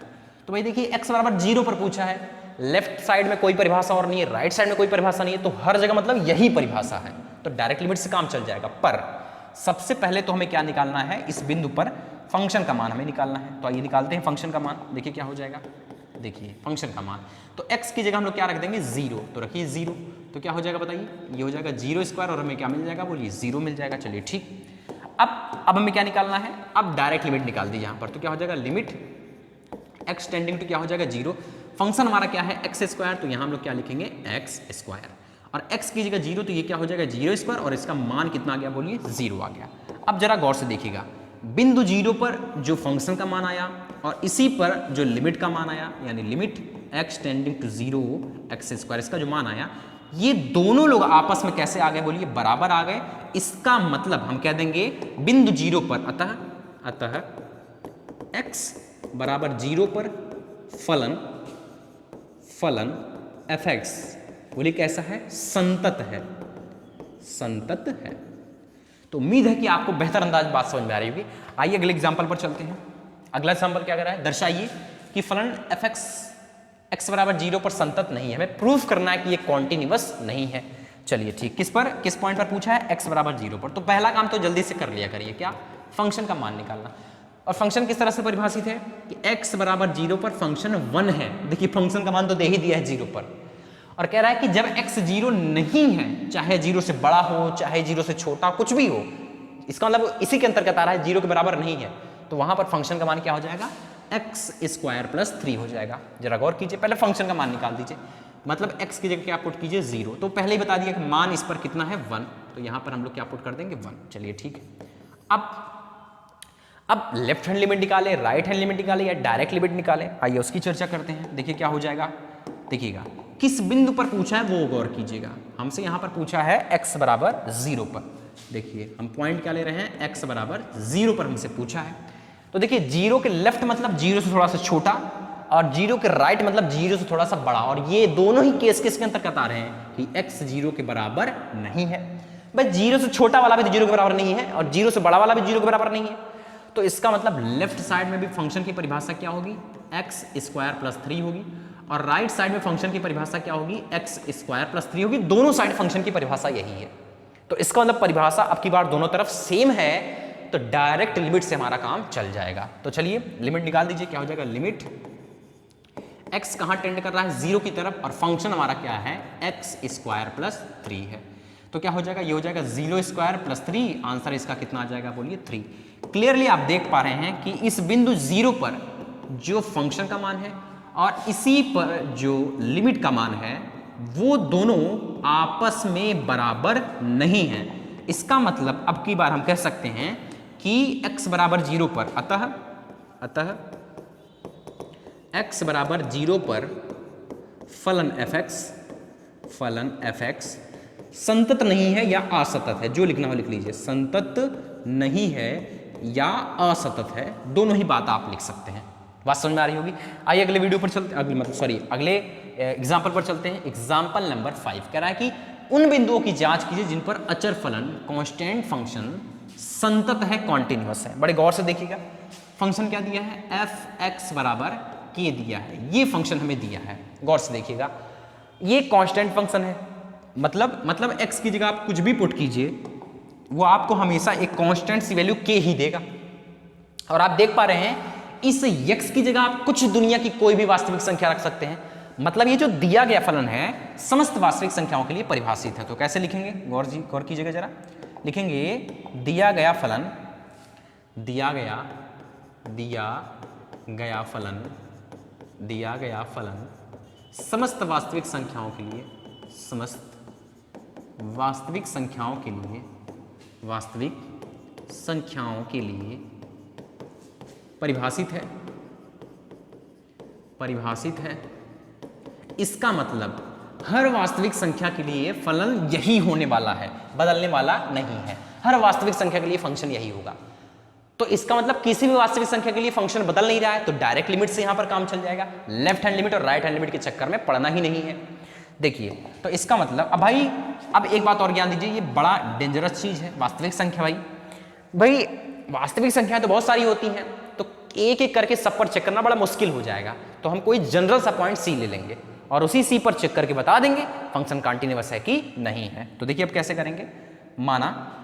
तो भाई देखिए x बराबर 0 पर पूछा है, लेफ्ट साइड में कोई परिभाषा और नहीं है, राइट साइड में कोई परिभाषा नहीं है, तो हर जगह मतलब यही परिभाषा है, तो डायरेक्ट लिमिट से काम चल जाएगा। पर सबसे पहले तो हमें क्या निकालना है, इस बिंदु पर फंक्शन का मान हमें निकालना है। तो आइए निकालते हैं फंक्शन का मान। देखिए क्या हो जाएगा, देखिए फंक्शन का मान, तो x की जगह हम लोग क्या रख देंगे, 0, तो रखिए 0, तो क्या हो जाएगा बताइए, ये हो जाएगा 0² और हमें क्या मिल जाएगा, बोलिए 0 मिल जाएगा। चलिए ठीक, अब हमें क्या निकालना है, अब डायरेक्ट लिमिट निकाल दी यहाँ पर, तो क्या हो जाएगा, लिमिट x टेंडिंग टू क्या हो जाएगा 0, फंक्शन हमारा क्या है x², तो यहाँ हम लोग क्या लिखेंगे x², और x की जगह 0, तो ये क्या हो जाएगा 0², और इसका मान कितना आ गया, बोलिए 0 आ गया। अब जरा गौर से देखिएगा, बिंदु 0 पर जो फंक्शन का मान आया और इसी पर जो लिमिट का मान आया, यानी limit x tending to 0 x², इसका जो मान आया, ये दोनों लोग आपस में कैसे आ गए, बोलिए बराबर आ गए। इसका मतलब हम कह देंगे बिंदु 0 पर, अतः x बराबर 0 पर फलन f(x) बोलिए कैसा है, संतत है, संतत है। तो उम्मीद है कि आपको बेहतर अंदाज बात समझ में आ रही होगी। आइए अगले एग्जांपल पर चलते हैं। अगला एग्जांपल क्या कर रहा है, दर्शाइए कि फलन f(x) x बराबर 0 पर संतत नहीं है। हमें प्रूफ करना है कि ये कॉन्टिन्यूअस नहीं है। चलिए ठीक, किस पॉइंट पर पूछा है, x बराबर 0 पर। तो पहला काम तो जल्दी से कर लिया करिए, क्या, फंक्शन का मान निकालना। और फंक्शन किस तरह से परिभाषित है कि x बराबर 0 पर फंक्शन 1 है। देखिए फंक्शन का मान तो दे ही दिया है 0 पर, और कह रहा है कि जब x 0 नहीं है, चाहे 0 से बड़ा हो चाहे 0 से छोटा, कुछ भी हो, इसका मतलब इसी के अंतर्गत आ रहा है, 0 के बराबर नहीं है, तो वहां पर फंक्शन का मान क्या हो जाएगा, x² + 3 हो जाएगा। जरा गौर कीजिए, पहले फंक्शन का मान निकाल दीजिए, मतलब x की जगह क्या पुट कीजिए 0, तो पहले ही बता दिया कि मान इस पर कितना है 1, तो यहां पर हम लोग क्या पुट कर देंगे 1। चलिए ठीक है, अब लेफ्ट हैंड लिमिट निकाले, राइट हैंड लिमिट निकाले या डायरेक्ट लिमिट निकाले, आइए उसकी चर्चा करते हैं। देखिए क्या हो जाएगा, देखिएगा किस बिंदु पर पूछा है वो गौर कीजिएगा। हमसे यहाँ पर पूछा है x बराबर 0 पर। देखिए हम पॉइंट क्या ले रहे हैं, x बराबर 0 पर हमसे पूछा है। तो देखिए 0 के लेफ्ट मतलब 0 से थोड़ा सा छोटा, और 0 के राइट मतलब 0 से थोड़ा सा बड़ा, और ये दोनों ही केस किसके अंतर्गत आ रहे हैं कि x 0 के बराबर नहीं है। भाई 0 से छोटा वाला भी तो 0 के बराबर नहीं है और 0 से बड़ा वाला भी 0 के बराबर नहीं है, तो इसका मतलब लेफ्ट साइड में भी फंक्शन की परिभाषा क्या होगी, x स्क्वायर प्लस 3 होगी, और राइट साइड में फंक्शन की परिभाषा क्या होगी, x स्क्वायर प्लस 3 होगी। दोनों साइड फंक्शन की परिभाषा यही है, तो इसका मतलब परिभाषा अब की बार दोनों तरफ सेम है, तो डायरेक्ट लिमिट से हमारा काम चल जाएगा। तो चलिए लिमिट निकाल दीजिए, क्या हो जाएगा, लिमिट x कहाँ टेंड कर रहा है 0 की तरफ, और फंक्शन हमारा क्या है x स्क्वायर प्लस 3 है, तो क्या हो जाएगा, ये हो जाएगा 0 स्क्वायर प्लस 3, आंसर इसका कितना आ जाएगा बोलिए 3। क्लियरली आप देख पा रहे हैं कि इस बिंदु 0 पर जो फंक्शन का मान है और इसी पर जो लिमिट का मान है वो दोनों आपस में बराबर नहीं है। इसका मतलब अब की बार हम कह सकते हैं कि x बराबर 0 पर, अतः x बराबर 0 पर फलन fx संतत नहीं है या असतत है, जो लिखना हो लिख लीजिए, संतत नहीं है या असतत है, दोनों ही बात आप लिख सकते हैं। बात समझ में आ रही होगी। आइए अगले वीडियो पर चलते, अगले एग्जाम्पल पर चलते हैं। एग्जाम्पल नंबर 5 कह रहा है कि उन बिंदुओं की जांच कीजिए जिन पर अचर फलन कांस्टेंट फंक्शन संतत है, कॉन्टिन्यूअस है। बड़े गौर से देखिएगा, फंक्शन क्या दिया है, f(x) बराबर k दिया है, ये फंक्शन हमें दिया है। गौर से देखिएगा, ये कांस्टेंट फंक्शन है, मतलब x की जगह आप कुछ भी पुट कीजिए, वो आपको हमेशा एक कांस्टेंट सी वैल्यू k ही देगा। और आप देख पा रहे हैं इस x की जगह आप कुछ दुनिया की कोई भी वास्तविक संख्या रख सकते हैं, मतलब ये जो दिया गया फलन है समस्त वास्तविक संख्याओं के लिए परिभाषित है। तो कैसे लिखेंगे, गौर कीजिएगा जरा, लिखेंगे दिया गया फलन समस्त वास्तविक संख्याओं के लिए परिभाषित है। इसका मतलब हर वास्तविक संख्या के लिए फलन यही होने वाला है, बदलने वाला नहीं है। हर वास्तविक संख्या के लिए फंक्शन यही होगा। तो इसका मतलब किसी भी वास्तविक संख्या के लिए फंक्शन बदल नहीं रहा है, तो डायरेक्ट लिमिट से यहां पर काम चल जाएगा। लेफ्ट हैंड लिमिट और राइट हैंड लिमिट के चक्कर में पड़ना ही नहीं है। देखिए, तो इसका मतलब अब एक बात और ज्ञान दीजिए, ये बड़ा डेंजरस चीज है वास्तविक संख्या। भाई वास्तविक संख्या तो बहुत सारी होती हैं, तो एक एक करके सब पर चेक करना बड़ा मुश्किल हो जाएगा। तो हम कोई जनरल सा पॉइंट सी ले लेंगे और उसी सी पर चेक करके बता देंगे फंक्शन कंटीन्यूअस है कि नहीं है। तो देखिए अब कैसे करेंगे, माना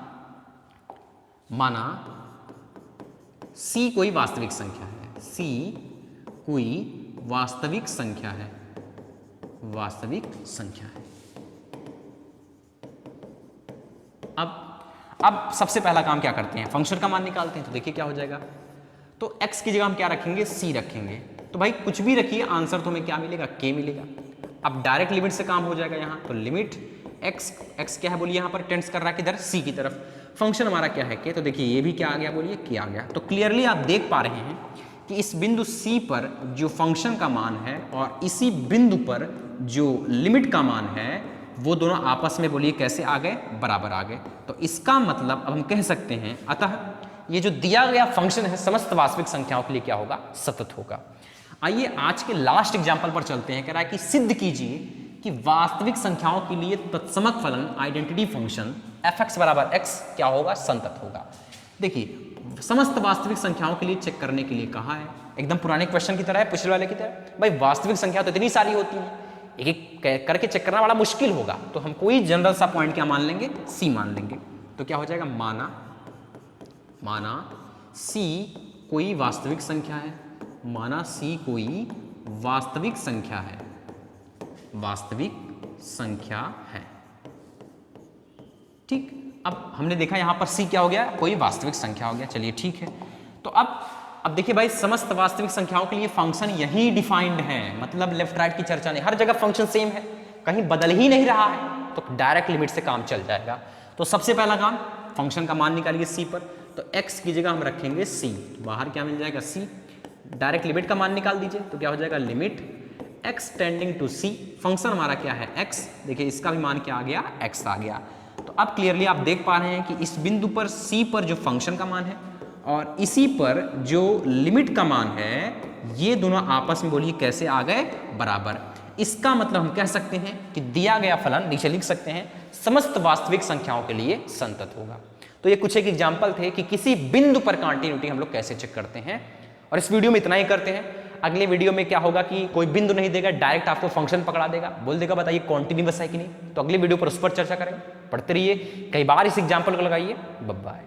c कोई वास्तविक संख्या है, c कोई वास्तविक संख्या है, अब सबसे पहला काम क्या करते हैं, फंक्शन का मान निकालते हैं। तो देखिए क्या हो जाएगा, तो x की जगह हम क्या रखेंगे, c रखेंगे। तो भाई कुछ भी रखिए, आंसर तो हमें क्या मिलेगा, k मिलेगा। अब डायरेक्ट लिमिट से काम हो जाएगा यहाँ, तो लिमिट x क्या है बोलिए, यहाँ पर टेंड्स कर रहा है किधर, c की तरफ। फंक्शन हमारा क्या है k, तो देखिए ये भी क्या आ गया बोलिए, k आ गया। तो क्लियरली आप देख पा रहे हैं कि इस बिंदु c पर जो फंक्शन का मान है और इसी बिंदु पर जो लिमिट का मान है वो दोनों आपस में बोलिए कैसे आ गए, बराबर आ गए। तो इसका मतलब अब हम कह सकते हैं, अतः ये जो दिया गया फंक्शन है समस्त वास्तविक संख्याओं के लिए क्या होगा, सतत होगा। आइए आज के लास्ट एग्जाम्पल पर चलते हैं। कह रहा है कि सिद्ध कीजिए कि वास्तविक संख्याओं के लिए तत्समक फलन आइडेंटिटी फंक्शन f(x) बराबर x क्या होगा, संतत होगा। देखिए समस्त वास्तविक संख्याओं के लिए चेक करने के लिए कहा है, एकदम पुराने क्वेश्चन की तरह है, पिछले वाले की तरह। भाई वास्तविक संख्या तो इतनी सारी होती है, एक एक करके चेक करना बड़ा मुश्किल होगा। तो हम कोई जनरल सा पॉइंट क्या मान लेंगे, c मान लेंगे। तो क्या हो जाएगा, माना c कोई वास्तविक संख्या है, ठीक। अब हमने देखा यहां पर c क्या हो गया, कोई वास्तविक संख्या हो गया। चलिए ठीक है। तो अब देखिए भाई समस्त वास्तविक संख्याओं के लिए फंक्शन यही डिफाइंड है, मतलब लेफ्ट राइट की चर्चा नहीं, हर जगह फंक्शन सेम है, कहीं बदल ही नहीं रहा है, तो डायरेक्ट लिमिट से काम चल जाएगा। तो सबसे पहला काम, फंक्शन का मान निकालिए c पर। तो x की जगह हम रखेंगे c, बाहर क्या मिल जाएगा, c। डायरेक्ट लिमिट का मान निकाल दीजिए, तो क्या हो जाएगा, limit x tending to c। Function हमारा क्या है, x। देखिए इसका भी मान क्या आ गया, x आ गया। तो अब क्लियरली आप देख पा रहे हैं कि इस बिंदु पर c पर जो फंक्शन का मान है और इसी पर जो लिमिट का मान है, ये दोनों आपस में बोलिए कैसे आ गए, बराबर। इसका मतलब हम कह सकते हैं कि दिया गया फलन, नीचे लिख सकते हैं, समस्त वास्तविक संख्याओं के लिए संतत होगा। तो ये कुछ एक एग्जाम्पल थे कि किसी बिंदु पर कंटिन्यूटी हम लोग कैसे चेक करते हैं। और इस वीडियो में इतना ही करते हैं। अगले वीडियो में क्या होगा कि कोई बिंदु नहीं देगा, डायरेक्ट आपको फंक्शन पकड़ा देगा, बोल देगा बताइए कॉन्टिन्यूअस है कि नहीं। तो अगले वीडियो पर उस पर चर्चा करेंगे। पढ़ते रहिए, कई बार इस एग्जाम्पल को लगाइए। Bye bye.